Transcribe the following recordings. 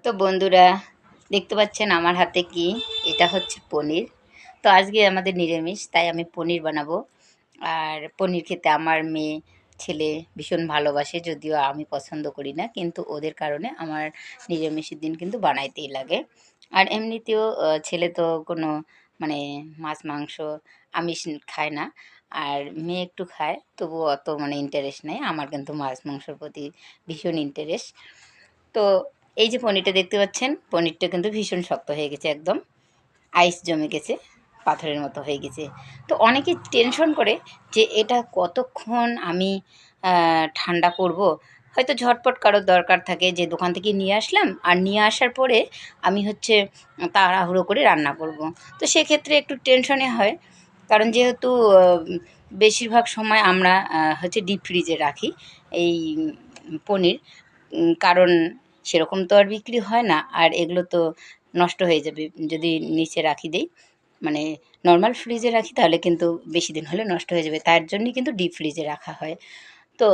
তো বন্ধুরা, দেখতে পাচ্ছেন আমার হাতে কি? এটা হচ্ছে পনির। তো আজকে আমাদের নিরামিষ, তাই আমি পনির বানাবো। আর পনির খেতে আমার মেয়ে ছেলে ভীষণ ভালোবাসে, যদিও আমি পছন্দ করি না, কিন্তু ওদের কারণে আমার নিরামিষের দিন কিন্তু বানাইতেই লাগে। আর এমনিতেও ছেলে তো কোনো মানে মাছ মাংস আমিষ খায় না। আর মেয়ে একটু খায়, তবুও অত মানে ইন্টারেস্ট নেই। আমার কিন্তু মাছ মাংসর প্রতি ভীষণ ইন্টারেস্ট। তো এই যে পনিরটা দেখতে পাচ্ছেন, পনিরটা কিন্তু ভীষণ শক্ত হয়ে গেছে, একদম আইস জমে গেছে, পাথরের মতো হয়ে গেছে। তো অনেকে টেনশন করে যে এটা কতক্ষণ আমি ঠান্ডা করব। হয়তো ঝটপট কারোর দরকার থাকে যে দোকান থেকে নিয়ে আসলাম, আর নিয়ে আসার পরে আমি হচ্ছে তাড়াহুড়ো করে রান্না করব। তো সেক্ষেত্রে একটু টেনশনে হয়, কারণ যেহেতু বেশিরভাগ সময় আমরা হচ্ছে ডিপ ফ্রিজে রাখি এই পনির। কারণ সেরকম তো আর বিক্রি হয় না, আর এগুলো তো নষ্ট হয়ে যাবে যদি নিচে রাখি দেই, মানে নর্মাল ফ্রিজে রাখি তাহলে কিন্তু বেশি দিন হলে নষ্ট হয়ে যাবে, তার জন্যই কিন্তু ডিপ ফ্রিজে রাখা হয়। তো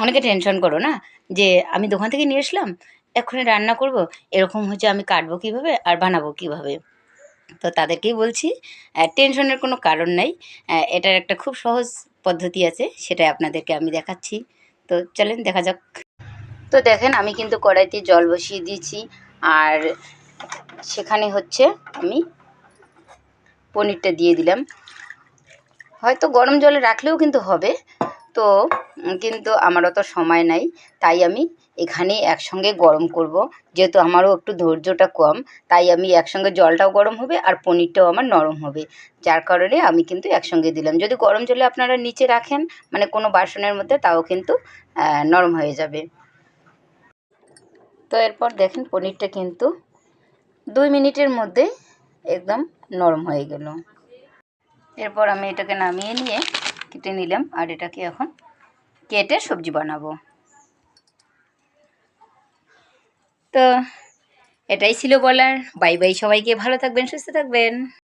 অনেকে টেনশন করো না যে আমি দোকান থেকে নিয়ে আসলাম, এক্ষুনি রান্না করব, এরকম হচ্ছে আমি কাটবো কীভাবে আর বানাবো কীভাবে। তো তাদেরকেই বলছি, টেনশনের কোনো কারণ নাই। এটার একটা খুব সহজ পদ্ধতি আছে, সেটাই আপনাদেরকে আমি দেখাচ্ছি। তো চলেন দেখা যাক। তো দেখেন, আমি কিন্তু কড়াইতে জল বসিয়ে দিয়েছি, আর সেখানে হচ্ছে আমি পনিরটা দিয়ে দিলাম। হয়তো গরম জলে রাখলেও কিন্তু হবে, তো কিন্তু আমার অত সময় নাই, তাই আমি এখানে একসঙ্গে গরম করব। যেহেতু আমারও একটু ধৈর্যটা কম, তাই আমি একসঙ্গে জলটাও গরম হবে আর পনিরটাও আমার নরম হবে, যার কারণে আমি কিন্তু একসঙ্গে দিলাম। যদি গরম জলে আপনারা নিচে রাখেন, মানে কোনো বাসনের মধ্যে, তাও কিন্তু নরম হয়ে যাবে। তো এরপর দেখেন পনিরটা কিন্তু 2 মিনিটের মধ্যে একদম নরম হয়ে গেল। এরপর আমি এটাকে নামিয়ে নিয়ে কেটে নিলাম, আর এটাকে এখন কেটে সবজি বানাবো। তো এটাই ছিল বলার। বাই বাই সবাইকে, ভালো থাকবেন, সুস্থ থাকবেন।